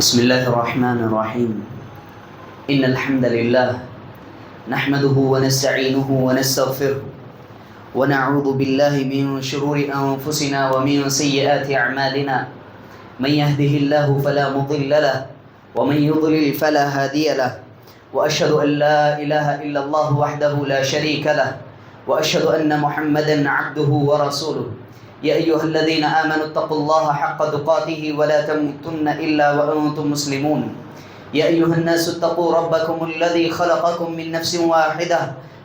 بسم الله الرحمن الرحيم إن الحمد لله نحمده ونستعينه ونستغفره ونعوذ بالله من شرور أنفسنا ومن سيئات أعمالنا من يهده الله فلا مضل له ومن يضلل فلا هادي له وأشهد أن لا إله إلا الله وحده لا شريك له وأشهد أن محمدا عبده ورسوله يا أيها الذين آمنوا اتقوا الله حق تقاته ولا تموتن إلا وأنتم مسلمون يا أيها الناس اتقوا ربكم الذي خلقكم من نفس واحدة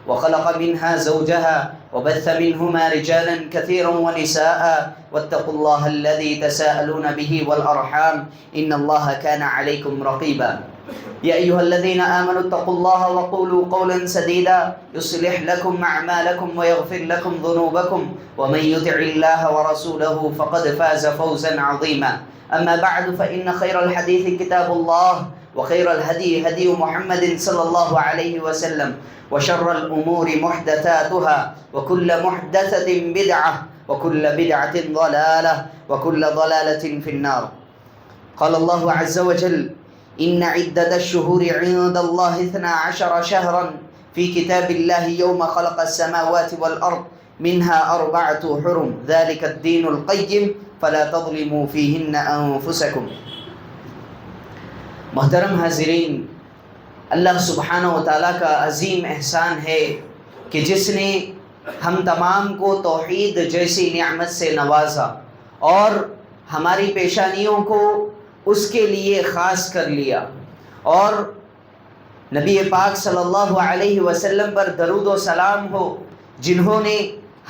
وخلق منها زوجها وبث منهما رجالا كثيرا ونساء واتقوا الله الذي تساءلون به والأرحام إن الله كان عليكم رقيبا يا أيها الذين آمنوا اتقوا الله وقولوا قولا سديدا يصلح لكم أعمالكم ويغفر لكم ذنوبكم ومن يطع الله ورسوله فقد فاز فوزا عظيما أما بعد فإن خير الحديث كتاب الله وخير الهدي هدي محمد صلى الله عليه وسلم وشر الأمور محدثاتها وكل محدثة بدعة وكل بدعة ضلالة وكل ضلالة في النار قال الله عز وجل إن عدة الشهور عند الله 12 شهرا في كتاب الله يوم خلق السماوات والأرض منها 4 حرم ذلك الدين القيم فلا تظلموا فيهن أنفسكم. محترم حاضرین، اللہ سبحانہ و تعالیٰ کا عظیم احسان ہے کہ جس نے ہم تمام کو توحید جیسی نعمت سے نوازا اور ہماری پیشانیوں کو اس کے لیے خاص کر لیا، اور نبی پاک صلی اللہ علیہ وسلم پر درود و سلام ہو جنہوں نے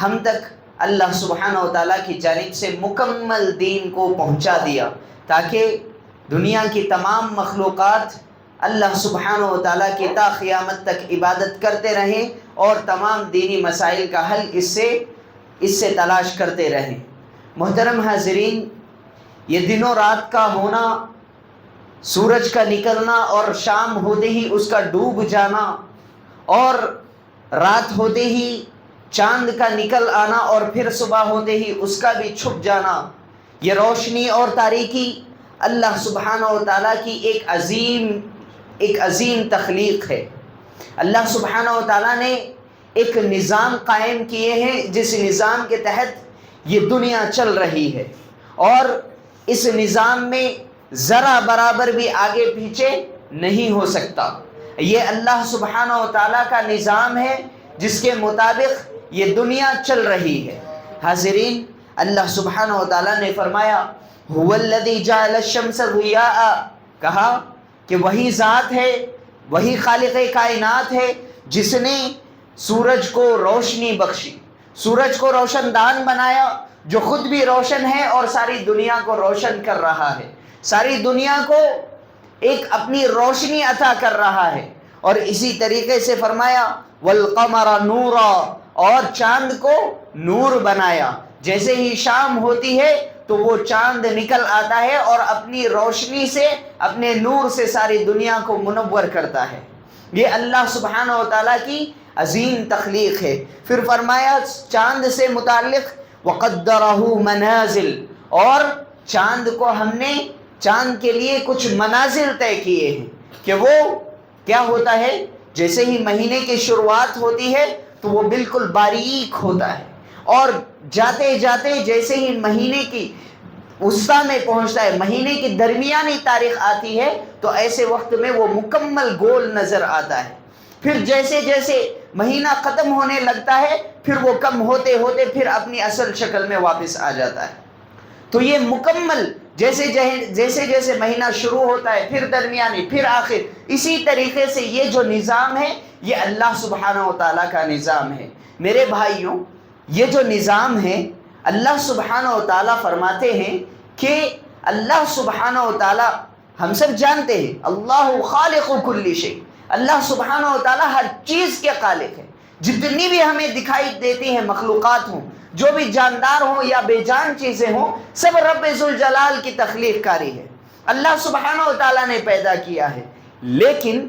ہم تک اللہ سبحانہ و تعالیٰ کی جانب سے مکمل دین کو پہنچا دیا تاکہ دنیا کی تمام مخلوقات اللہ سبحانہ و تعالیٰ کی تا قیامت تک عبادت کرتے رہیں اور تمام دینی مسائل کا حل اس سے تلاش کرتے رہیں. محترم حاضرین، یہ دن و رات کا ہونا، سورج کا نکلنا اور شام ہوتے ہی اس کا ڈوب جانا، اور رات ہوتے ہی چاند کا نکل آنا اور پھر صبح ہوتے ہی اس کا بھی چھپ جانا، یہ روشنی اور تاریکی اللہ سبحانہ و تعالیٰ کی ایک عظیم تخلیق ہے. اللہ سبحانہ و تعالیٰ نے ایک نظام قائم کیے ہیں جس نظام کے تحت یہ دنیا چل رہی ہے، اور اس نظام میں ذرا برابر بھی آگے پیچھے نہیں ہو سکتا. یہ اللہ سبحانہ و تعالیٰ کا نظام ہے جس کے مطابق یہ دنیا چل رہی ہے. حاضرین، اللہ سبحانہ و تعالیٰ نے فرمایا هو الذی جعل الشمس ضیاء، کہا کہ وہی ذات ہے، وہی خالق کائنات ہے جس نے سورج کو روشنی بخشی، سورج کو روشن دان بنایا جو خود بھی روشن ہے اور ساری دنیا کو روشن کر رہا ہے، ساری دنیا کو ایک اپنی روشنی عطا کر رہا ہے. اور اسی طریقے سے فرمایا والقمر نورا، اور چاند کو نور بنایا. جیسے ہی شام ہوتی ہے تو وہ چاند نکل آتا ہے اور اپنی روشنی سے، اپنے نور سے ساری دنیا کو منور کرتا ہے. یہ اللہ سبحانہ و تعالیٰ کی عظیم تخلیق ہے. پھر فرمایا چاند سے متعلق وَقَدَّرَهُ مَنَازِلْ، اور چاند کو ہم نے چاند کے لیے کچھ منازل طے کیے ہیں کہ وہ کیا ہوتا ہے. جیسے ہی مہینے کی شروعات ہوتی ہے تو وہ بالکل باریک ہوتا ہے، اور جاتے جاتے جیسے ہی مہینے کی وسطیٰ میں پہنچتا ہے، مہینے کی درمیانی تاریخ آتی ہے تو ایسے وقت میں وہ مکمل گول نظر آتا ہے. پھر جیسے جیسے مہینہ ختم ہونے لگتا ہے پھر وہ کم ہوتے ہوتے پھر اپنی اصل شکل میں واپس آ جاتا ہے. تو یہ مکمل جیسے جیسے مہینہ شروع ہوتا ہے پھر درمیانی پھر آخر، اسی طریقے سے یہ جو نظام ہے یہ اللہ سبحانہ و تعالیٰ کا نظام ہے. میرے بھائیوں، یہ جو نظام ہے اللہ سبحانہ و تعالیٰ فرماتے ہیں کہ اللہ سبحانہ و تعالیٰ، ہم سب جانتے ہیں اللہ خالق کل شیء، اللہ سبحانہ و تعالیٰ ہر چیز کے خالق ہے. جتنی بھی ہمیں دکھائی دیتی ہیں مخلوقات ہوں، جو بھی جاندار ہوں یا بے جان چیزیں ہوں، سب رب ذوالجلال کی تخلیق کاری ہے، اللہ سبحانہ و تعالیٰ نے پیدا کیا ہے. لیکن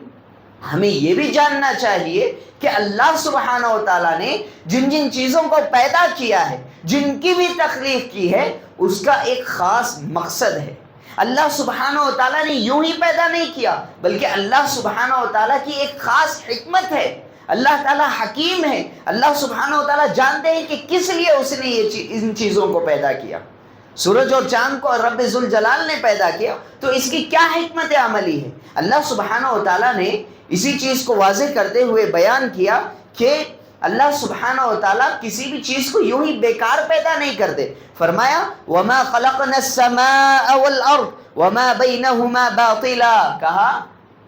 ہمیں یہ بھی جاننا چاہیے کہ اللہ سبحانہ و تعالیٰ نے جن جن چیزوں کو پیدا کیا ہے، جن کی بھی تخلیق کی ہے، اس کا ایک خاص مقصد ہے. اللہ سبحانہ و تعالیٰ نے یوں ہی پیدا نہیں کیا، بلکہ اللہ سبحانہ و تعالیٰ کی ایک خاص حکمت ہے۔ اللہ تعالیٰ حکیم ہے، اللہ سبحانہ و تعالیٰ جانتے ہیں کہ کس لیے اس نے ان چیزوں کو پیدا کیا۔ سورج اور چاند کو رب ذوالجلال نے پیدا کیا، تو اس کی کیا حکمت عملی ہے؟ اللہ سبحانہ و تعالیٰ نے اسی چیز کو واضح کرتے ہوئے بیان کیا کہ اللہ سبحانہ و تعالیٰ کسی بھی چیز کو یوں ہی بیکار پیدا نہیں کرتے۔ فرمایا وَمَا خَلَقْنَا السَّمَاءَ وَالْأَرْضَ وَمَا بَيْنَهُمَا بَاطِلًا، کہا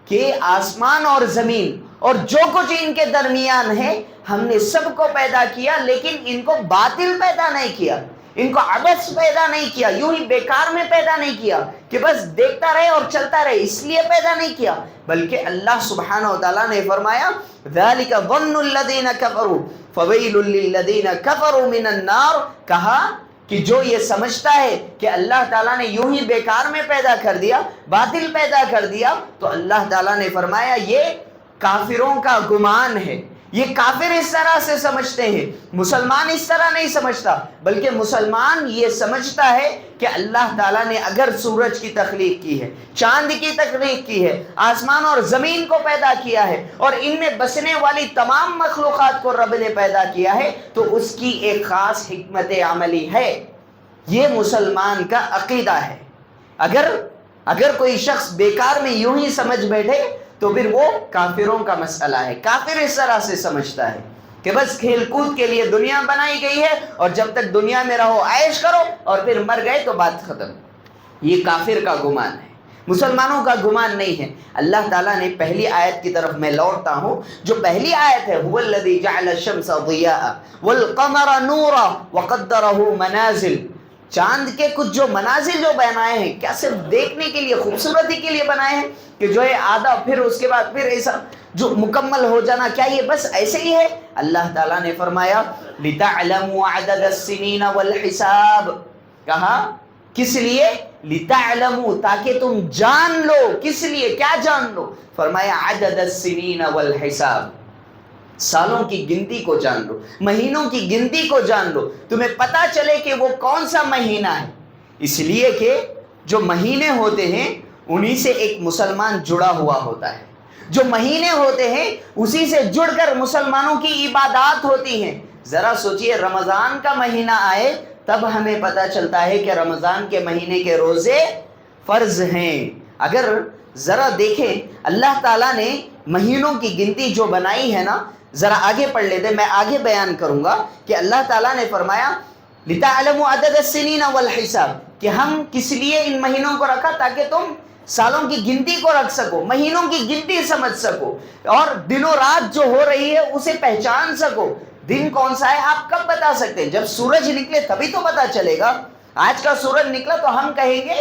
کہ آسمان اور زمین اور جو کچھ ان کے درمیان ہے ہم نے سب کو پیدا کیا، لیکن ان کو باطل پیدا نہیں کیا، ان کو عبث پیدا نہیں کیا، یوں ہی بیکار میں پیدا نہیں کیا کہ بس دیکھتا رہے اور چلتا رہے، اس لیے پیدا نہیں کیا، بلکہ اللہ سبحانہ و تعالیٰ نے فرمایا ذَلِكَ ظَنُّ الَّذِينَ كَفَرُوا فَوَيْلٌ لِّلَّذِينَ كَفَرُوا مِنَ النَّارِ، کہا کہ جو یہ سمجھتا ہے کہ اللہ تعالیٰ نے یوں ہی بیکار میں پیدا کر دیا، باطل پیدا کر دیا، تو اللہ تعالیٰ نے فرمایا یہ کافروں کا گمان ہے، یہ کافر اس طرح سے سمجھتے ہیں، مسلمان اس طرح نہیں سمجھتا، بلکہ مسلمان یہ سمجھتا ہے کہ اللہ تعالیٰ نے اگر سورج کی تخلیق کی ہے، چاند کی تخلیق کی ہے، آسمان اور زمین کو پیدا کیا ہے، اور ان میں بسنے والی تمام مخلوقات کو رب نے پیدا کیا ہے، تو اس کی ایک خاص حکمت عملی ہے۔ یہ مسلمان کا عقیدہ ہے۔ اگر کوئی شخص بیکار میں یوں ہی سمجھ بیٹھے تو پھر وہ کافروں کا مسئلہ ہے۔ کافر اس طرح سے سمجھتا ہے کہ بس کھیل کود کے لیے دنیا بنائی گئی ہے، اور جب تک دنیا میں رہو عیش کرو، اور پھر مر گئے تو بات ختم۔ یہ کافر کا گمان ہے، مسلمانوں کا گمان نہیں ہے۔ اللہ تعالیٰ نے پہلی آیت کی طرف میں لوٹتا ہوں، جو پہلی آیت ہے هُوَ الَّذِي جَعَلَ الشَّمْسَ ضِيَاءً وَالْقَمَرَ نُورًا وَقَدَّرَهُ مَنَازِلَ، چاند کے کچھ جو منازل جو بنائے ہیں، کیا صرف دیکھنے کے لیے، خوبصورتی کے لیے بنائے ہیں کہ جو ہے آدھا پھر اس کے بعد پھر ایسا جو مکمل ہو جانا، کیا یہ بس ایسے ہی ہے؟ اللہ تعالیٰ نے فرمایا لِتَعْلَمُوا عَدَدَ السِّنِينَ وَالْحِسَابِ، کہا کس لیے؟ لِتَعْلَمُوا، تاکہ تم جان لو۔ کس لیے؟ کیا جان لو؟ فرمایا عَدَدَ السِّنِينَ وَالْحِسَابِ، سالوں کی گنتی کو جان لو، مہینوں کی گنتی کو جان لو، تمہیں پتا چلے کہ وہ کون سا مہینہ ہے۔ اس لیے کہ جو مہینے ہوتے ہیں انہی سے ایک مسلمان جڑا ہوا ہوتا ہے، جو مہینے ہوتے ہیں اسی سے جڑ کر مسلمانوں کی عبادات ہوتی ہیں۔ ذرا سوچئے رمضان کا مہینہ آئے تب ہمیں پتا چلتا ہے کہ رمضان کے مہینے کے روزے فرض ہیں۔ اگر ذرا دیکھیں اللہ تعالیٰ نے مہینوں کی گنتی جو بنائی ہے نا، ذرا آگے پڑھ لیتے، میں آگے بیان کروں گا کہ اللہ تعالیٰ نے فرمایا لِتَعْلَمُوا عَدَدَ السِّنِينَ وَالْحِسَابِ، کہ ہم کس لیے ان مہینوں کو رکھا؟ تاکہ تم سالوں کی گنتی کو رکھ سکو، مہینوں کی گنتی سمجھ سکو، اور دنوں رات جو ہو رہی ہے اسے پہچان سکو۔ دن کون سا ہے آپ کب بتا سکتے ہیں؟ جب سورج نکلے تبھی تو پتا چلے گا۔ آج کا سورج نکلا تو ہم کہیں گے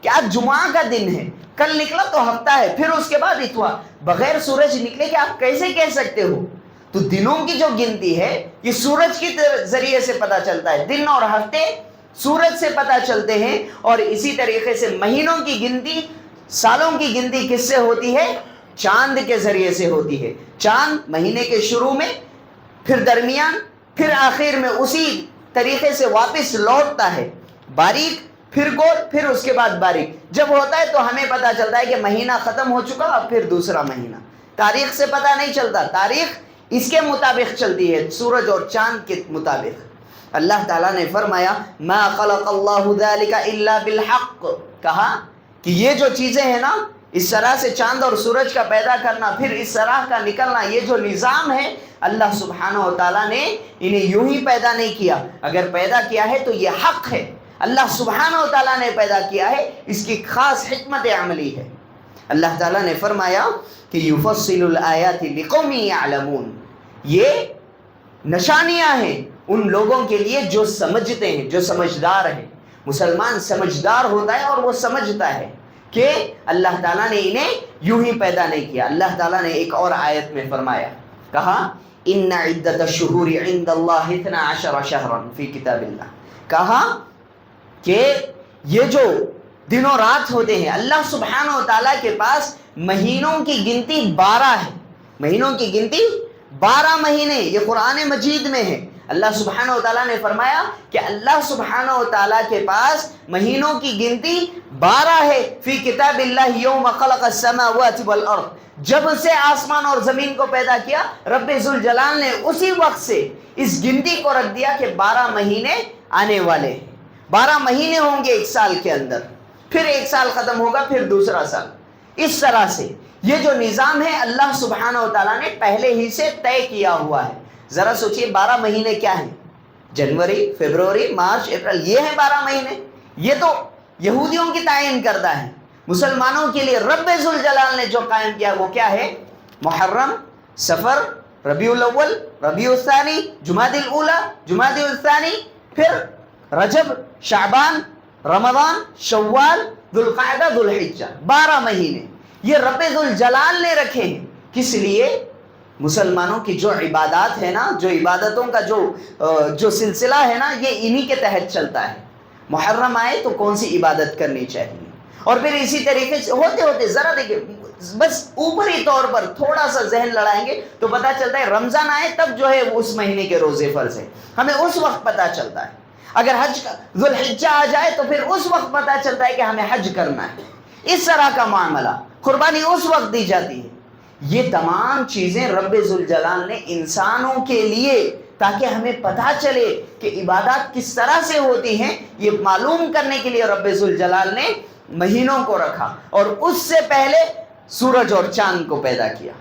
کہ آج جمعہ کا دن ہے، کل نکلا تو ہفتہ ہے، پھر اس کے بعد اتوار۔ بغیر سورج نکلے کہ آپ کیسے کہہ سکتے ہو؟ تو دنوں کی جو گنتی ہے یہ سورج کی ذریعے سے پتا چلتا ہے، دن اور ہفتے سورج سے پتا چلتے ہیں، اور اسی طریقے سے مہینوں کی گنتی، سالوں کی گنتی کس سے ہوتی ہے؟ چاند کے ذریعے سے ہوتی ہے۔ چاند مہینے کے شروع میں، پھر درمیان، پھر آخر میں اسی طریقے سے واپس لوٹتا ہے، باریک پھر گول، پھر اس کے بعد باریک جب ہوتا ہے تو ہمیں پتا چلتا ہے کہ مہینہ ختم ہو چکا، اب پھر دوسرا مہینہ۔ تاریخ سے پتا نہیں چلتا، تاریخ اس کے مطابق چلتی ہے، سورج اور چاند کے مطابق۔ اللہ تعالیٰ نے فرمایا ما خلق اللہ ذلک الا بالحق، کہا کہ یہ جو چیزیں ہیں نا، اس طرح سے چاند اور سورج کا پیدا کرنا، پھر اس طرح کا نکلنا، یہ جو نظام ہے اللہ سبحانہ و تعالیٰ نے انہیں یوں ہی پیدا نہیں کیا۔ اگر پیدا کیا ہے تو یہ حق ہے، اللہ سبحانہ و تعالیٰ نے پیدا کیا ہے، اس کی خاص حکمت عملی ہے۔ اللہ تعالیٰ نے فرمایا کہ یفصل الآیات لقوم یعلمون، یہ نشانیاں ہیں ان لوگوں کے لیے جو سمجھتے ہیں، جو سمجھدار ہیں۔ مسلمان سمجھدار ہوتا ہے اور وہ سمجھتا ہے کہ اللہ تعالیٰ نے انہیں یوں ہی پیدا نہیں کیا۔ اللہ تعالیٰ نے ایک اور آیت میں فرمایا، کہا ان عدت الشہور عند اللہ 12 شہرا فی کتاب اللہ، کہا کہ یہ جو دنوں رات ہوتے ہیں اللہ سبحانہ و تعالیٰ کے پاس مہینوں کی گنتی 12 ہے، مہینوں کی گنتی 12 مہینے، یہ قرآن مجید میں ہے۔ اللہ سبحانہ و تعالیٰ نے فرمایا کہ اللہ سبحانہ و تعالیٰ کے پاس مہینوں کی گنتی 12 ہے فی کتاب اللہ یوم خلق السماوات والارض، جب سے آسمان اور زمین کو پیدا کیا رب ذوالجلال نے اسی وقت سے اس گنتی کو رکھ دیا کہ 12 مہینے آنے والے ہیں، 12 مہینے ہوں گے ایک سال کے اندر، پھر ایک سال ختم ہوگا پھر دوسرا سال. اس طرح سے یہ جو نظام ہے اللہ سبحانہ و تعالیٰ نے پہلے ہی سے طے کیا ہوا ہے. ذرا سوچئے 12 مہینے کیا ہیں؟ جنوری، فروری، مارچ، اپریل، یہ ہیں 12 مہینے. یہ تو یہودیوں کی تعین کردہ ہے. مسلمانوں کے لیے رب ذوالجلال نے جو قائم کیا وہ کیا ہے؟ محرم، صفر، ربیع الاول، ربیع الثانی، جمادی الاولی، جمادی الثانی، پھر رجب، شعبان، رمضان، شوال، ذوالقعدہ، ذوالحجہ. 12 مہینے یہ رب ذوالجلال نے رکھے ہیں. کس لیے؟ مسلمانوں کی جو عبادات ہے نا، جو عبادتوں کا جو سلسلہ ہے نا، یہ انہی کے تحت چلتا ہے. محرم آئے تو کون سی عبادت کرنی چاہیے، اور پھر اسی طریقے سے ہوتے ہوتے ذرا دیکھیں، بس اوپری طور پر تھوڑا سا ذہن لڑائیں گے تو پتہ چلتا ہے رمضان آئے تب جو ہے اس مہینے کے روزے فرض ہیں، ہمیں اس وقت پتہ چلتا ہے. اگر حج کا ذوالحجہ آ جائے تو پھر اس وقت پتہ چلتا ہے کہ ہمیں حج کرنا ہے. اس طرح کا معاملہ، قربانی اس وقت دی جاتی ہے. یہ تمام چیزیں رب ذوالجلال نے انسانوں کے لیے، تاکہ ہمیں پتہ چلے کہ عبادات کس طرح سے ہوتی ہیں، یہ معلوم کرنے کے لیے رب ذوالجلال نے مہینوں کو رکھا، اور اس سے پہلے سورج اور چاند کو پیدا کیا.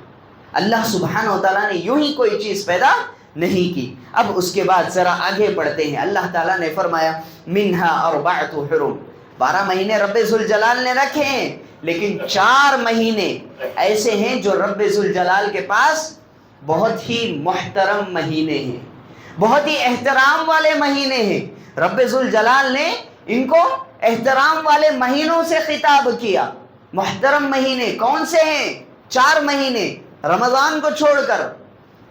اللہ سبحانہ و تعالیٰ نے یوں ہی کوئی چیز پیدا نہیں کی. اب اس کے بعد ذرا آگے بڑھتے ہیں. اللہ تعالیٰ نے فرمایا منہا اربعۃ حرم، 12 مہینے رب ذوالجلال نے رکھے ہیں، لیکن 4 مہینے ایسے ہیں جو رب ذوالجلال کے پاس بہت ہی محترم مہینے ہیں، بہت ہی احترام والے مہینے ہیں. رب ذوالجلال نے ان کو احترام والے مہینوں سے خطاب کیا. محترم مہینے کون سے ہیں؟ 4 مہینے، رمضان کو چھوڑ کر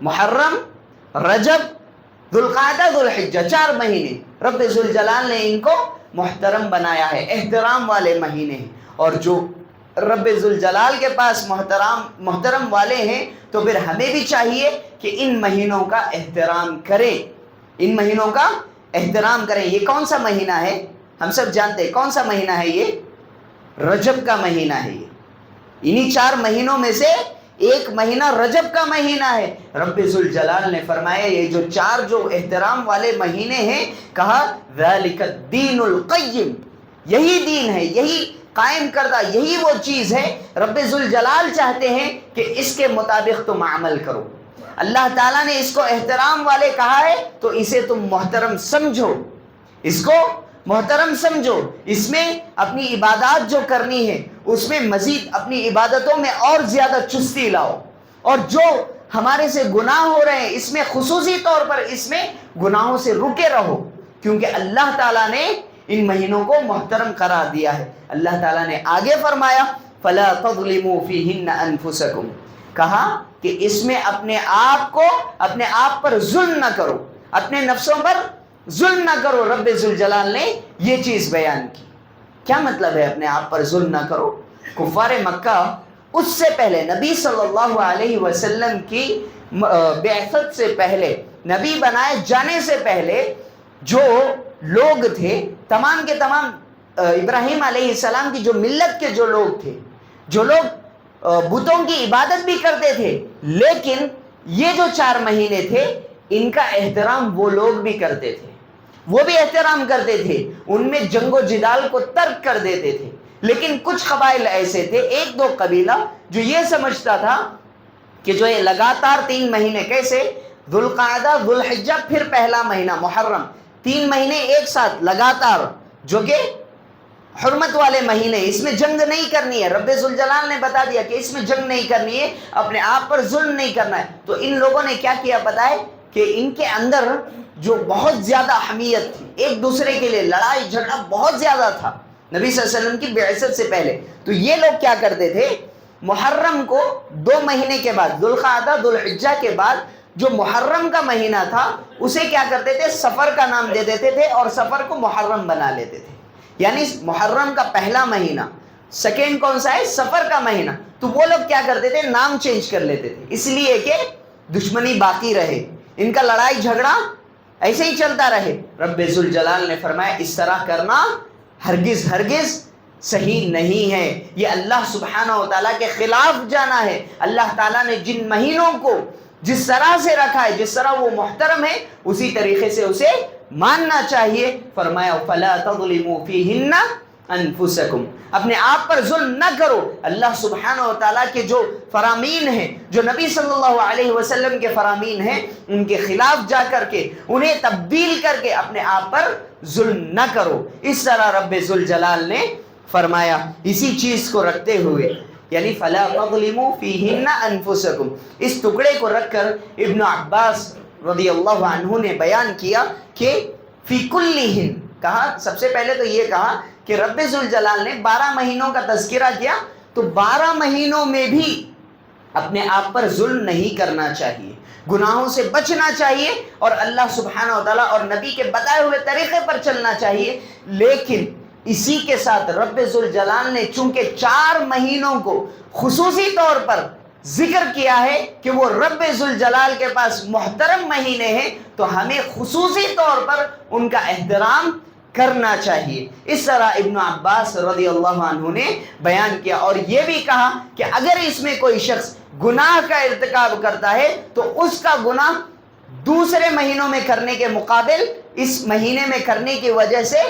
محرم، رجب، ذوالقعدہ، ذوالحجہ، 4 مہینے رب ذوالجلال نے ان کو محترم بنایا ہے، احترام والے مہینے ہیں. اور جو رب ذوالجلال کے پاس محترم والے ہیں تو پھر ہمیں بھی چاہیے کہ ان مہینوں کا احترام کریں، ان مہینوں کا احترام کریں. یہ کون سا مہینہ ہے؟ ہم سب جانتے ہیں کون سا مہینہ ہے. یہ رجب کا مہینہ ہے. یہ انہی 4 مہینوں میں سے ایک مہینہ رجب کا مہینہ ہے. رب ذوالجلال نے فرمایا یہ جو 4 جو احترام والے مہینے ہیں، کہا ذالک الدین القیم، یہی دین ہے، یہی قائم کردہ، یہی وہ چیز ہے. رب ذوالجلال چاہتے ہیں کہ اس کے مطابق تم عمل کرو. اللہ تعالیٰ نے اس کو احترام والے کہا ہے تو اسے تم محترم سمجھو، اس کو محترم سمجھو. اس میں اپنی عبادات جو کرنی ہے اس میں مزید اپنی عبادتوں میں اور زیادہ چستی لاؤ، اور جو ہمارے سے گناہ ہو رہے ہیں اس میں خصوصی طور پر اس میں گناہوں سے رکے رہو، کیونکہ اللہ تعالیٰ نے ان مہینوں کو محترم قرار دیا ہے. اللہ تعالیٰ نے آگے فرمایا فَلَا تَظْلِمُوا فِيهِنَّ أَنفُسَكُمْ، کہا کہ اس میں اپنے آپ پر ظلم نہ کرو، اپنے نفسوں پر ظلم نہ کرو. رب ذوالجلال نے یہ چیز بیان کی. کیا مطلب ہے اپنے آپ پر ظلم نہ کرو؟ کفار مکہ اس سے پہلے نبی صلی اللہ علیہ وسلم کی بعثت سے پہلے، نبی بنائے جانے سے پہلے جو لوگ تھے، تمام کے تمام ابراہیم علیہ السلام کی جو ملت کے جو لوگ تھے، جو لوگ بتوں کی عبادت بھی کرتے تھے، لیکن یہ جو 4 مہینے تھے ان کا احترام وہ لوگ بھی کرتے تھے، وہ بھی احترام کرتے تھے، ان میں جنگ و جدال کو ترک کر دیتے تھے. لیکن کچھ قبائل ایسے تھے، 1-2 قبیلہ جو یہ سمجھتا تھا کہ جو یہ لگاتار 3 مہینے، کیسے؟ ذوالقعدہ، ذوالحجہ، پھر پہلا مہینہ محرم، 3 مہینے ایک ساتھ لگاتار جو کہ حرمت والے مہینے، اس میں جنگ نہیں کرنی ہے. رب ذوالجلال نے بتا دیا کہ اس میں جنگ نہیں کرنی ہے، اپنے آپ پر ظلم نہیں کرنا ہے. تو ان لوگوں نے کیا کیا پتہ ہے؟ کہ ان کے اندر جو بہت زیادہ حمیت تھی، ایک دوسرے کے لیے لڑائی جھگڑا بہت زیادہ تھا نبی صلی اللہ علیہ وسلم کی بعثت سے پہلے. تو یہ لوگ کیا کرتے تھے؟ محرم کو 2 مہینے کے بعد، ذوالقعدہ ذوالحجہ کے بعد جو محرم کا مہینہ تھا اسے کیا کرتے تھے؟ سفر کا نام دے دیتے تھے اور سفر کو محرم بنا لیتے تھے. یعنی محرم کا پہلا مہینہ، سیکنڈ کون سا ہے؟ سفر کا مہینہ. تو وہ لوگ کیا کرتے تھے؟ نام چینج کر لیتے تھے، اس لیے کہ دشمنی باقی رہے، ان کا لڑائی جھگڑا ایسے ہی چلتا رہے. رب ذوالجلال نے فرمایا اس طرح کرنا ہرگز صحیح نہیں ہے، یہ اللہ سبحانہ و تعالیٰ کے خلاف جانا ہے۔ اللہ تعالیٰ نے جن مہینوں کو جس طرح سے رکھا ہے، جس طرح وہ محترم ہے، اسی طریقے سے اسے ماننا چاہیے۔ فرمایا فَلَا تَظْلِمُوا فِيهِنَّ انفسکم، اپنے آپ پر ظلم نہ کرو۔ اللہ سبحانہ و تعالیٰ کے جو فرامین ہیں، جو نبی صلی اللہ علیہ وسلم کے فرامین ہیں، ان کے خلاف جا کر کے انہیں تبدیل کر کے اپنے آپ پر ظلم نہ کرو۔ اس طرح رب ذوالجلال نے فرمایا، اسی چیز کو رکھتے ہوئے، یعنی فَلَا تَظْلِمُوا فِيهِنَّ انفسکم، اس ٹکڑے کو رکھ کر ابن عباس رضی اللہ عنہ نے بیان کیا کہ فی کلہن، کہا سب سے پہلے تو یہ کہا کہ رب ذوالجلال نے 12 مہینوں کا تذکرہ کیا، تو 12 مہینوں میں بھی اپنے آپ پر ظلم نہیں کرنا چاہیے، گناہوں سے بچنا چاہیے، اور اللہ سبحانہ و تعالیٰ اور نبی کے بتائے ہوئے طریقے پر چلنا چاہیے۔ لیکن اسی کے ساتھ رب ذوالجلال نے چونکہ 4 مہینوں کو خصوصی طور پر ذکر کیا ہے کہ وہ رب ذوالجلال کے پاس محترم مہینے ہیں، تو ہمیں خصوصی طور پر ان کا احترام کرنا چاہیے۔ اس طرح ابن عباس رضی اللہ عنہ نے بیان کیا، اور یہ بھی کہا کہ اگر اس میں کوئی شخص گناہ کا ارتکاب کرتا ہے تو اس کا گناہ دوسرے مہینوں میں کرنے کے مقابل اس مہینے میں کرنے کی وجہ سے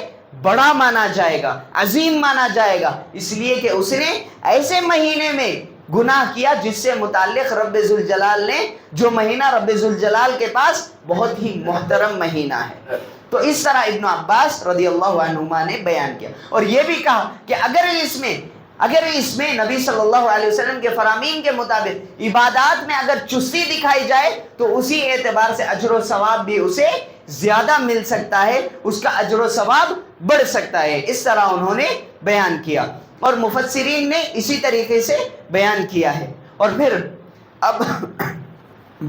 بڑا مانا جائے گا، عظیم مانا جائے گا، اس لیے کہ اس نے ایسے مہینے میں گناہ کیا جس سے متعلق رب ذوالجلال نے، جو مہینہ رب ذوالجلال کے پاس بہت ہی محترم مہینہ ہے۔ تو اس طرح ابن عباس رضی اللہ عنہما نے بیان کیا، اور یہ بھی کہا کہ اگر اس میں نبی صلی اللہ علیہ وسلم کے فرامین کے مطابق عبادات میں اگر چستی دکھائی جائے تو اسی اعتبار سے اجر و ثواب بھی اسے زیادہ مل سکتا ہے، اس کا اجر و ثواب بڑھ سکتا ہے۔ اس طرح انہوں نے بیان کیا، اور مفسرین نے اسی طریقے سے بیان کیا ہے۔ اور پھر اب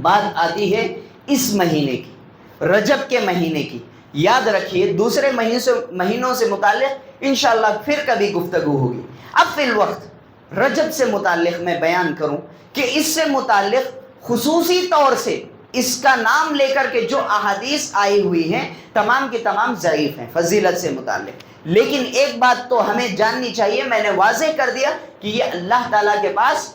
بات آتی ہے اس مہینے کی، رجب کے مہینے کی۔ یاد رکھیے دوسرے مہینوں سے متعلق انشاءاللہ پھر کبھی گفتگو ہوگی۔ اب فی الوقت رجب سے متعلق میں بیان کروں کہ اس سے متعلق خصوصی طور سے اس کا نام لے کر کے جو احادیث آئی ہوئی ہیں تمام کی تمام ضعیف ہیں فضیلت سے متعلق۔ لیکن ایک بات تو ہمیں جاننی چاہیے، میں نے واضح کر دیا کہ یہ اللہ تعالیٰ کے پاس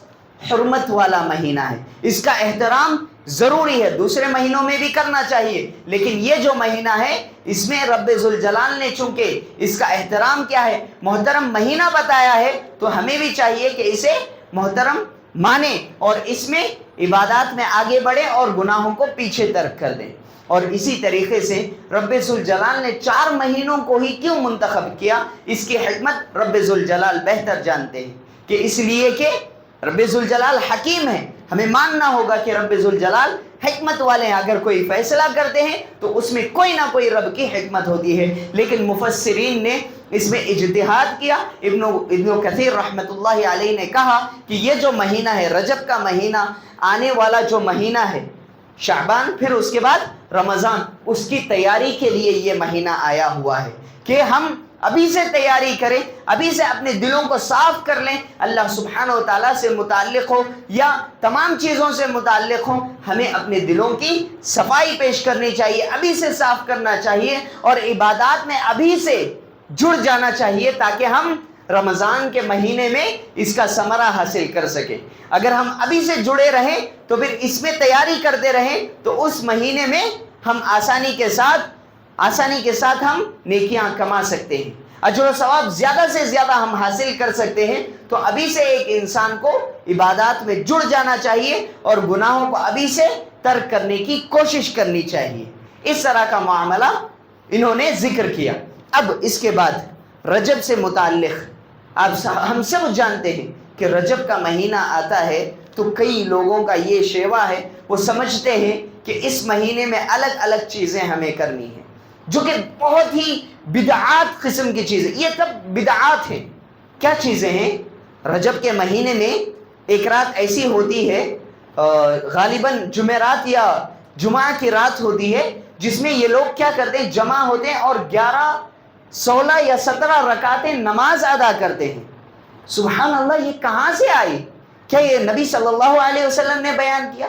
حرمت والا مہینہ ہے، اس کا احترام ضروری ہے، دوسرے مہینوں میں بھی کرنا چاہیے، لیکن یہ جو مہینہ ہے اس میں رب ذوالجلال نے چونکہ اس کا احترام کیا ہے، محترم مہینہ بتایا ہے، تو ہمیں بھی چاہیے کہ اسے محترم مانیں اور اس میں عبادات میں آگے بڑھیں اور گناہوں کو پیچھے ترک کر دیں۔ اور اسی طریقے سے رب ذوالجلال نے 4 مہینوں کو ہی کیوں منتخب کیا، اس کی حکمت رب ذوالجلال بہتر جانتے ہیں، کہ اس لیے کہ رب ذوالجلال حکیم ہے، ہمیں ماننا ہوگا کہ رب ذوالجلال حکمت والے ہیں، اگر کوئی فیصلہ کرتے ہیں تو اس میں کوئی نہ کوئی رب کی حکمت ہوتی ہے۔ لیکن مفسرین نے اس میں اجتہاد کیا۔ ابن کثیر رحمۃ اللہ علیہ نے کہا کہ یہ جو مہینہ ہے رجب کا مہینہ، آنے والا جو مہینہ ہے شعبان، پھر اس کے بعد رمضان، اس کی تیاری کے لیے یہ مہینہ آیا ہوا ہے کہ ہم ابھی سے تیاری کریں، ابھی سے اپنے دلوں کو صاف کر لیں، اللہ سبحانہ و تعالیٰ سے متعلق ہو یا تمام چیزوں سے متعلق ہو، ہمیں اپنے دلوں کی صفائی پیش کرنی چاہیے، ابھی سے صاف کرنا چاہیے، اور عبادات میں ابھی سے جڑ جانا چاہیے تاکہ ہم رمضان کے مہینے میں اس کا ثمرہ حاصل کر سکیں۔ اگر ہم ابھی سے جڑے رہیں تو پھر اس میں تیاری کرتے رہیں تو اس مہینے میں ہم آسانی کے ساتھ ہم نیکیاں کما سکتے ہیں، اجر و ثواب زیادہ سے زیادہ ہم حاصل کر سکتے ہیں۔ تو ابھی سے ایک انسان کو عبادات میں جڑ جانا چاہیے اور گناہوں کو ابھی سے ترک کرنے کی کوشش کرنی چاہیے۔ اس طرح کا معاملہ انہوں نے ذکر کیا۔ اب اس کے بعد رجب سے متعلق ہم سب جانتے ہیں کہ رجب کا مہینہ آتا ہے تو کئی لوگوں کا یہ شیوا ہے، وہ سمجھتے ہیں کہ اس مہینے میں الگ الگ چیزیں ہمیں کرنی ہیں، جو کہ بہت ہی بدعات قسم کی چیزیں، یہ سب بدعات ہیں۔ کیا چیزیں ہیں؟ رجب کے مہینے میں ایک رات ایسی ہوتی ہے، غالباً جمعرات یا جمعہ کی رات ہوتی ہے، جس میں یہ لوگ کیا کرتے ہیں، جمع ہوتے ہیں اور 11 16 یا 17 رکعتیں نماز ادا کرتے ہیں۔ سبحان اللہ، یہ کہاں سے آئی؟ کیا یہ نبی صلی اللہ علیہ وسلم نے بیان کیا،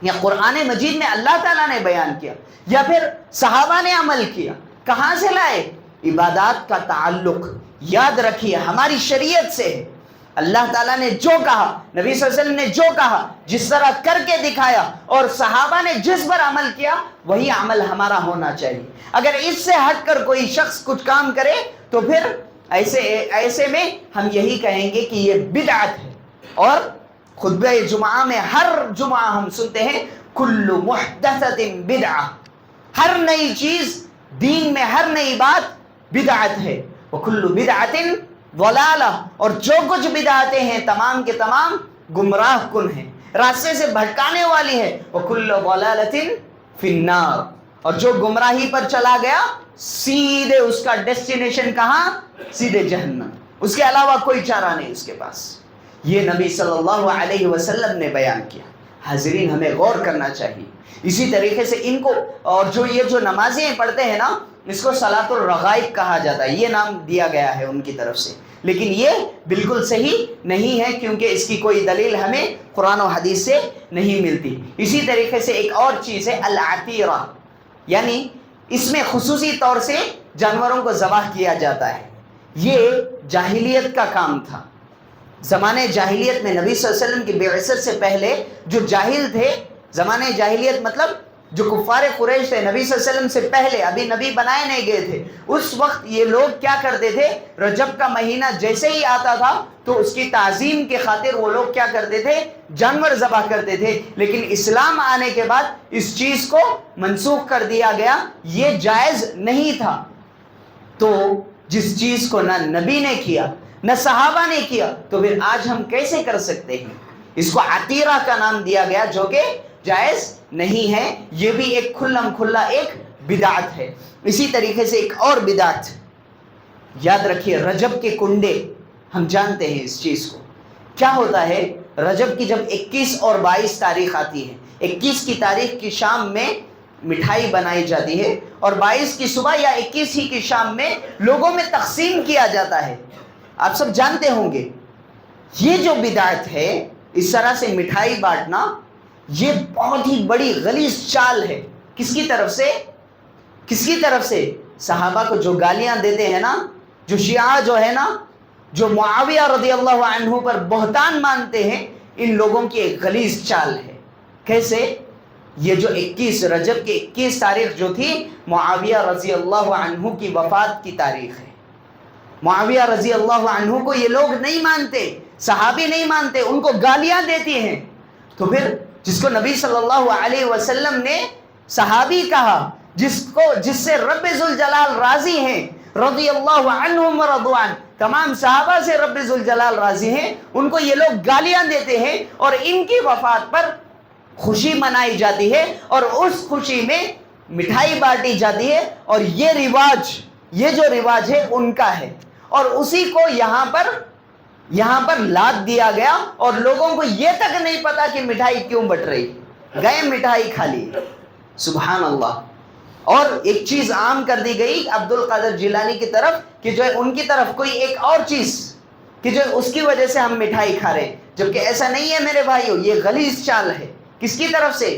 یا قرآن مجید میں اللہ تعالیٰ نے بیان کیا، یا پھر صحابہ نے عمل کیا؟ کہاں سے لائے؟ عبادات کا تعلق یاد رکھیے ہماری شریعت سے ہے. اللہ تعالیٰ نے جو کہا، نبی صلی اللہ علیہ وسلم نے جو کہا، جس طرح کر کے دکھایا اور صحابہ نے جس پر عمل کیا وہی عمل ہمارا ہونا چاہیے. اگر اس سے ہٹ کر کوئی شخص کچھ کام کرے تو پھر ایسے میں ہم یہی کہیں گے کہ یہ بدعت ہے. اور خطبہ جمعہ میں ہر جمعہ ہم سنتے ہیں کل محدثۃ بدعہ، ہر نئی چیز دین میں، ہر نئی بات بدعت ہے. وکل بدعت ضلالہ، اور جو کچھ بدعتیں ہیں تمام کے تمام گمراہ کن ہیں، راستے سے بھٹکانے والی ہے. وکل ضلالۃ فی النار، اور جو گمراہی پر چلا گیا سیدھے اس کا ڈیسٹینیشن کہاں؟ سیدھے جہنم. اس کے علاوہ کوئی چارہ نہیں اس کے پاس. یہ نبی صلی اللہ علیہ وسلم نے بیان کیا. حاضرین ہمیں غور کرنا چاہیے. اسی طریقے سے ان کو، اور یہ جو نمازیں پڑھتے ہیں نا، اس کو صلاۃ الرغائب کہا جاتا ہے. یہ نام دیا گیا ہے ان کی طرف سے، لیکن یہ بالکل صحیح نہیں ہے کیونکہ اس کی کوئی دلیل ہمیں قرآن و حدیث سے نہیں ملتی. اسی طریقے سے ایک اور چیز ہے العتیرہ، یعنی اس میں خصوصی طور سے جانوروں کو ذبح کیا جاتا ہے. یہ جاہلیت کا کام تھا. زمانے جاہلیت میں نبی صلی اللہ علیہ وسلم کی بعثت سے پہلے جو جاہل تھے، زمانے جاہلیت مطلب جو کفار قریش تھے، نبی صلی اللہ علیہ وسلم سے پہلے ابھی نبی بنائے نہیں گئے تھے، اس وقت یہ لوگ کیا کرتے تھے؟ رجب کا مہینہ جیسے ہی آتا تھا تو اس کی تعظیم کے خاطر وہ لوگ کیا کرتے تھے؟ جانور ذبح کرتے تھے. لیکن اسلام آنے کے بعد اس چیز کو منسوخ کر دیا گیا، یہ جائز نہیں تھا. تو جس چیز کو نہ نبی نے کیا نہ صحابہ نے کیا تو پھر آج ہم کیسے کر سکتے ہیں؟ اس کو عتیرہ کا نام دیا گیا جو کہ جائز نہیں ہے. یہ بھی ایک کھلم کھلا ایک بدعت ہے. اسی طریقے سے ایک اور بدعت یاد رکھیے، رجب کے کنڈے. ہم جانتے ہیں اس چیز کو. کیا ہوتا ہے رجب کی جب 21 اور 22 تاریخ آتی ہے، 21 کی تاریخ کی شام میں مٹھائی بنائی جاتی ہے اور 22 کی صبح یا 21 ہی کی شام میں لوگوں میں تقسیم کیا جاتا ہے. آپ سب جانتے ہوں گے یہ جو بدعت ہے، اس طرح سے مٹھائی بانٹنا، یہ بہت ہی بڑی غلیظ چال ہے. کس کی طرف سے؟ کس کی طرف سے؟ صحابہ کو جو گالیاں دیتے ہیں نا، جو شیعہ جو ہے نا، جو معاویہ رضی اللہ عنہ پر بہتان مانتے ہیں، ان لوگوں کی ایک غلیظ چال ہے. کیسے؟ یہ جو 21 رجب کی 21 تاریخ جو تھی، معاویہ رضی اللہ عنہ کی وفات کی تاریخ ہے. معاویہ رضی اللہ عنہ کو یہ لوگ نہیں مانتے، صحابی نہیں مانتے، ان کو گالیاں دیتی ہیں. تو پھر جس کو نبی صلی اللہ علیہ وسلم نے صحابی کہا، جس سے رب ذوالجلال راضی ہیں، رضی اللہ عنہم ورضوان، تمام صحابہ سے رب ذوالجلال راضی ہیں، ان کو یہ لوگ گالیاں دیتے ہیں اور ان کی وفات پر خوشی منائی جاتی ہے اور اس خوشی میں مٹھائی بانٹی جاتی ہے. اور یہ جو رواج ہے ان کا ہے، اور اسی کو یہاں پر لاد دیا گیا اور لوگوں کو یہ تک نہیں پتا کہ مٹھائی کیوں بٹ رہی، گئے مٹھائی کھا لی. سبحان اللہ. اور ایک چیز عام کر دی گئی عبد القادر جیلانی کی طرف کہ جو ہے ان کی طرف کوئی ایک اور چیز کہ جو اس کی وجہ سے ہم مٹھائی کھا رہے ہیں، جبکہ ایسا نہیں ہے میرے بھائیو. یہ غلیظ چال ہے. کس کی طرف سے؟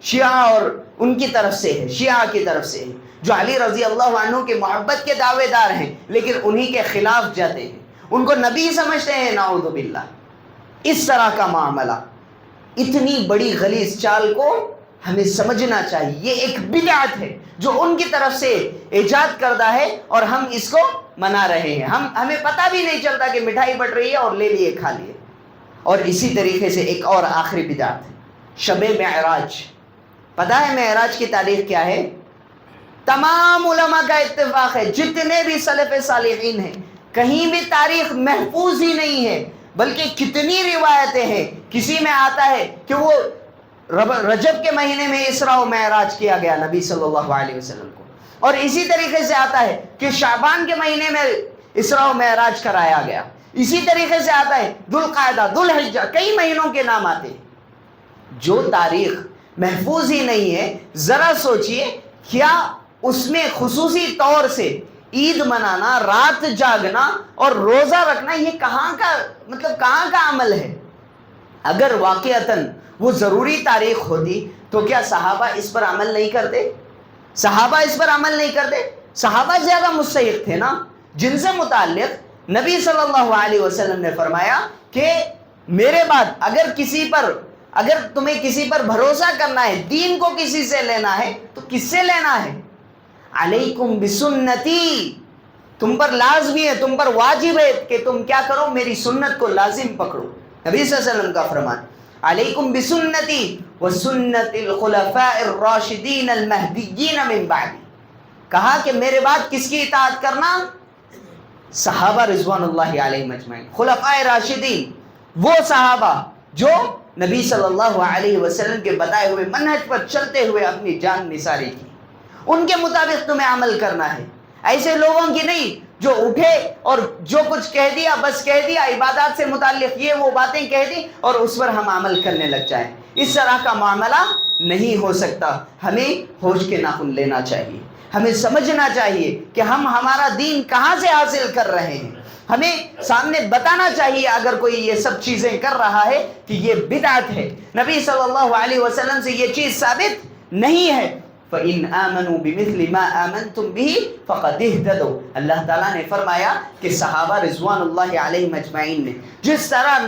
شیعہ اور ان کی طرف سے ہے، شیعہ کی طرف سے ہے، جو علی رضی اللہ عنہ کے محبت کے دعوے دار ہیں لیکن انہی کے خلاف جاتے ہیں، ان کو نبی سمجھتے ہیں. نعوذ باللہ. اس طرح کا معاملہ، اتنی بڑی غلیظ چال کو ہمیں سمجھنا چاہیے. یہ ایک بدعت ہے جو ان کی طرف سے ایجاد کردہ ہے اور ہم اس کو منا رہے ہیں. ہمیں پتہ بھی نہیں چلتا کہ مٹھائی بٹ رہی ہے اور لے لیے کھا لیے. اور اسی طریقے سے ایک اور آخری بدعت ہے شب معراج. پتہ ہے معراج کی تاریخ کیا ہے؟ تمام علماء کا اتفاق ہے، جتنے بھی سلف صالحین ہیں، کہیں بھی تاریخ محفوظ ہی نہیں ہے، بلکہ کتنی روایتیں ہیں. کسی میں آتا ہے کہ وہ رجب کے مہینے میں اسراء و معراج کیا گیا نبی صلی اللہ علیہ وسلم کو، اور اسی طریقے سے آتا ہے کہ شعبان کے مہینے میں اسراء و معراج کرایا گیا. اسی طریقے سے آتا ہے ذوالقعدہ، ذوالحجہ، کئی مہینوں کے نام آتے ہیں. جو تاریخ محفوظ ہی نہیں ہے، ذرا سوچئے کیا اس میں خصوصی طور سے عید منانا، رات جاگنا اور روزہ رکھنا، یہ کہاں کا عمل ہے؟ اگر واقعتاً وہ ضروری تاریخ ہوتی تو کیا صحابہ اس پر عمل نہیں کرتے؟ صحابہ اس پر عمل نہیں کرتے؟ صحابہ زیادہ مستحق تھے نا، جن سے متعلق نبی صلی اللہ علیہ وسلم نے فرمایا کہ میرے بعد اگر تمہیں کسی پر بھروسہ کرنا ہے، دین کو کسی سے لینا ہے تو کس سے لینا ہے؟ علیکم بسنتی، تم پر لازمی ہے، تم پر واجب ہے کہ تم کیا کرو؟ میری سنت کو لازم پکڑو۔ نبی صلی اللہ علیہ وسلم کا فرمان، علیکم بسنتی وسنت الخلفاء الراشدین المہدیین من بعدی، کہا کہ میرے بعد کس کی اطاعت کرنا؟ صحابہ رضوان اللہ علیہم اجمعین، خلفاء راشدین، وہ صحابہ جو نبی صلی اللہ علیہ وسلم کے بتائے ہوئے منہج پر چلتے ہوئے اپنی جان نثاری کی، ان کے مطابق تمہیں عمل کرنا ہے، ایسے لوگوں کی نہیں جو اٹھے اور جو کچھ کہہ دیا بس کہہ دیا، عبادات سے متعلق یہ وہ باتیں کہہ دی اور اس پر ہم عمل کرنے لگ جائیں۔ اس طرح کا معاملہ نہیں ہو سکتا۔ ہمیں ہوش کے ناخن لینا چاہیے، ہمیں سمجھنا چاہیے کہ ہم ہمارا دین کہاں سے حاصل کر رہے ہیں، ہمیں سامنے بتانا چاہیے اگر کوئی یہ سب چیزیں کر رہا ہے کہ یہ بدعت ہے، نبی صلی اللہ علیہ وسلم سے یہ چیز ثابت نہیں ہے۔ فَإِنْ آمَنُوا بِمِثْلِ مَا آمَنْتُمْ بِهِ فَقَدْ اهْتَدَوْا، اللہ تعالیٰ نے فرمایا کہ صحابہ رضوان اللہ علیہم اجمعین نے جس طرح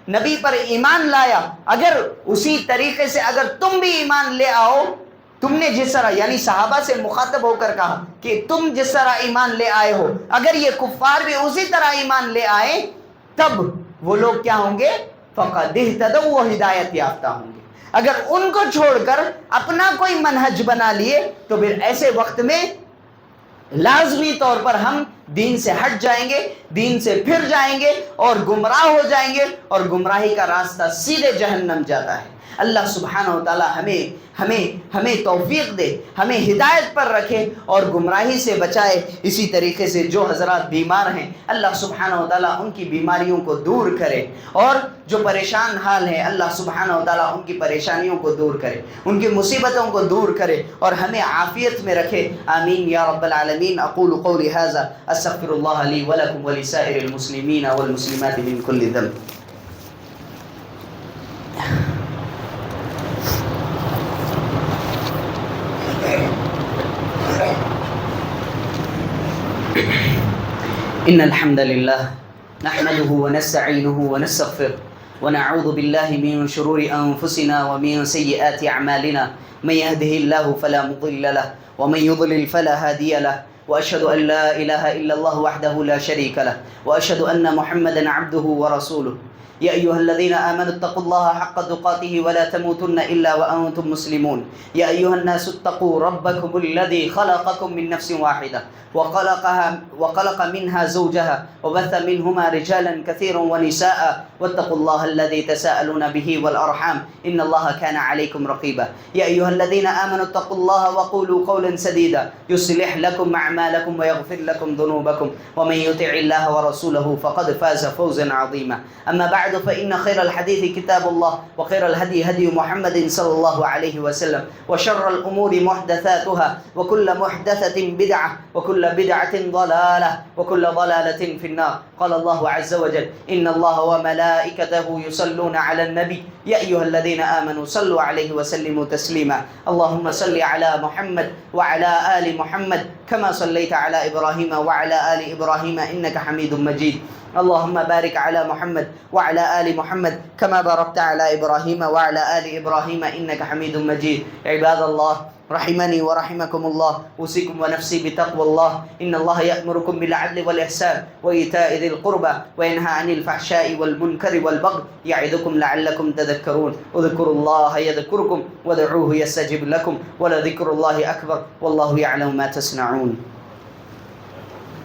نبی پر ایمان لایا، اگر اسی طریقے سے اگر تم بھی ایمان لے آؤ، تم نے جس طرح، یعنی صحابہ سے مخاطب ہو کر کہا کہ تم جس طرح ایمان لے آئے ہو، اگر یہ کفار بھی اسی طرح ایمان لے آئے تب وہ لوگ کیا ہوں گے؟ فَقَدْ اهْتَدَوْا، وہ ہدایت یافتہ ہوں گے۔ اگر ان کو چھوڑ کر اپنا کوئی منہج بنا لیے تو پھر ایسے وقت میں لازمی طور پر ہم دین سے ہٹ جائیں گے، دین سے پھر جائیں گے اور گمراہ ہو جائیں گے، اور گمراہی کا راستہ سیدھے جہنم جاتا ہے۔ اللہ سبحانہ و تعالی ہمیں توفیق دے، ہمیں ہدایت پر رکھے اور گمراہی سے بچائے۔ اسی طریقے سے جو حضرات بیمار ہیں اللہ سبحانہ و تعالی ان کی بیماریوں کو دور کرے، اور جو پریشان حال ہیں اللہ سبحانہ و تعالی ان کی پریشانیوں کو دور کرے، ان کی مصیبتوں کو دور کرے اور ہمیں عافیت میں رکھے۔ آمین یا رب العالمین۔ اقول قولی ھذا استغفر اللہ لی ولکم ولسائر المسلمین والمسلمات من کل ذنب۔ إن الحمد لله نحمده ونستعينه ونستغفره ونعوذ بالله من شرور أنفسنا ومن سيئات أعمالنا، من يهده الله فلا مضل له ومن يضلل فلا هادي له، وأشهد أن لا إله إلا الله وحده لا شريك له، وأشهد أن محمدا عبده ورسوله۔ يا أيها الذين آمنوا اتقوا الله حق تقاته ولا تموتن إلا وأنتم مسلمون۔ يا أيها الناس اتقوا ربكم الذي خلقكم من نفس واحدة وخلق منها زوجها وبث منهما رجالا كثيرا ونساء، واتقوا الله الذي تساءلون به والأرحام إن الله كان عليكم رقيبا۔ يا أيها الذين آمنوا اتقوا الله وقولوا قولا سديدا يصلح لكم أعمالكم ويغفر لكم ذنوبكم، ومن يطع الله ورسوله فقد فاز فوزا عظيما۔ أما بعد فإن خير الحديث كتاب الله، وخير الهدي هدي محمد صلى الله عليه وسلم، وشر الأمور محدثاتها، وكل محدثة بدعة، وكل بدعة ضلالة، وكل ضلالة في النار۔ قال الله عز وجل إن الله وملائكته يصلون على النبي يا أيها الذين آمنوا صلوا عليه وسلموا تسليما۔ اللهم صل على محمد وعلى آل محمد كما صليت على إبراهيم وعلى آل إبراهيم إنك حميد مجيد۔ اللهم بارك على محمد وعلى آل محمد كما باركت على إبراهيم وعلى آل إبراهيم إنك حميد مجيد۔ عباد الله رحمني ورحمكم الله، أوصيكم ونفسي بتقوى الله۔ إن الله يأمركم بالعدل والإحسان وإيتاء ذي القربى وينهى عن الفحشاء والمنكر والبغي يعظكم لعلكم تذكرون۔ اذكروا الله يذكركم وادعوه يستجب لكم، ولذكر الله أكبر والله يعلم ما تصنعون۔